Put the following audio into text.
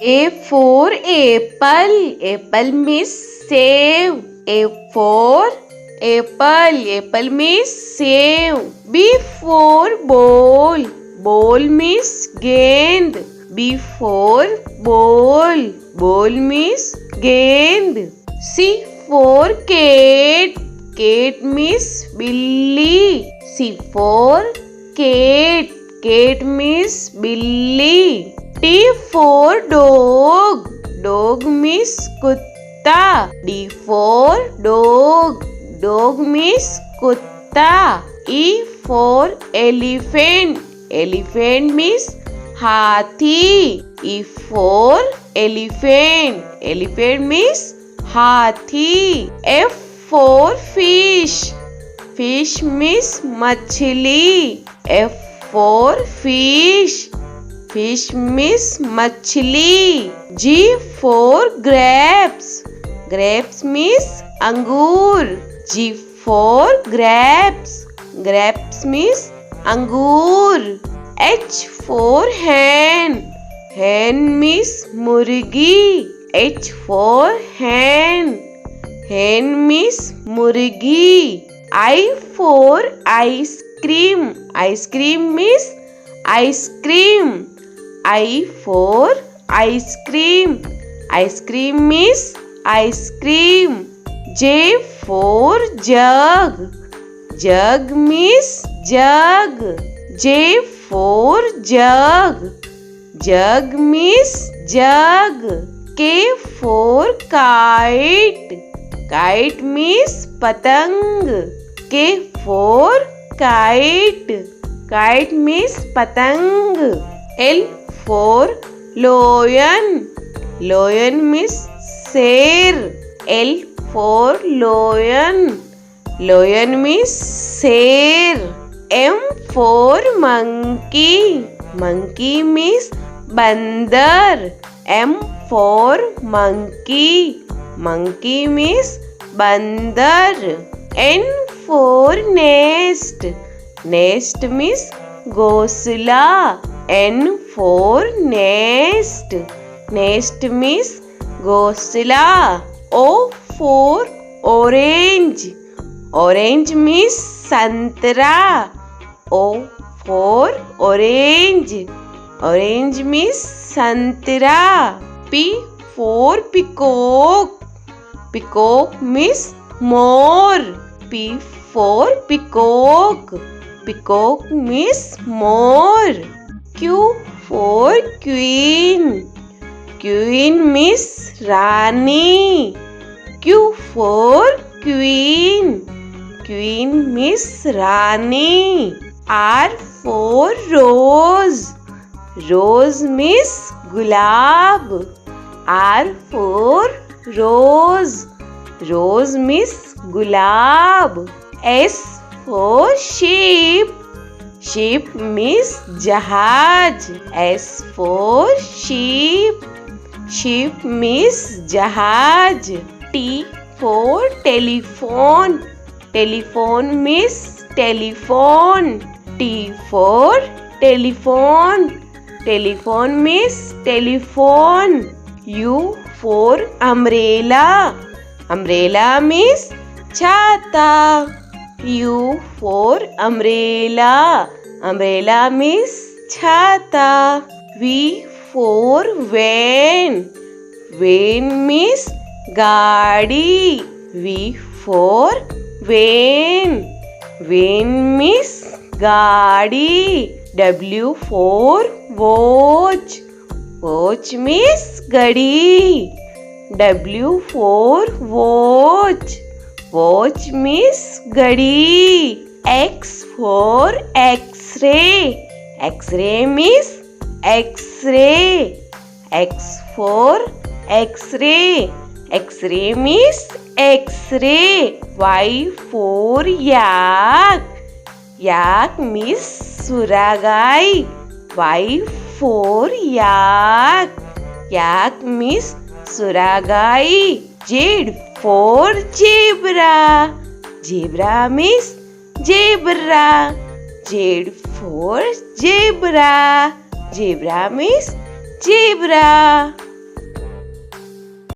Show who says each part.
Speaker 1: A for apple. Apple means save. A for apple. Apple means save. B for ball. Ball means gend. B for ball. Ball means gend. C for cat. Cat means billy. C for cat. Cat means billy. T for dog. Dog means kutta. D for dog. Dog means kutta. E for elephant. Elephant means hathi. E for elephant. Elephant means hathi. F for fish. Fish means machli. F for fish. Fish means machli. G for grapes. Grapes means angur. G for grapes. Grapes means angur. H for hen. Hen means murgi. H for hen. Hen means murgi. I for ice cream. Ice cream means ice cream. I for ice cream. Ice cream means ice cream. J for jug. Jug means jug. J for jug. Jug means jug. K for kite. Kite means patang. K for kite. Kite means patang. L for lion. Lion means sher. L for lion. Lion means sher. M for monkey. Monkey means bandar. M for monkey. Monkey means bandar. N for nest. Nest means ghosla. N for nest. Nest means ghosla. O for orange. Orange means santra. O for orange. Orange means santra. P for peacock. Peacock means more. P for peacock. Peacock means more. Q for queen. Queen means Rani. Q for queen. Queen means Rani. R for rose. Rose means gulab. R for rose. Rose means gulab. S for sheep. Sheep means jahaj. S for sheep. Sheep means jahaj. T for telephone. Telephone means telephone. T for telephone. Telephone means telephone. U for umbrella. Umbrella means chata. U for umbrella. Umbrella means chata. V for van. Van means gaadi. V for van. Van means gaadi. W for watch. Watch means gadi. W for watch. Watch means gadi. X for X-ray. X-ray means X-ray. X for X-ray. X-ray means X-ray. Y for yak. Yak means suragai. Y for yak. Yak means suragai. Z for zebra. Zebra means zebra. Z for zebra. Zebra means zebra.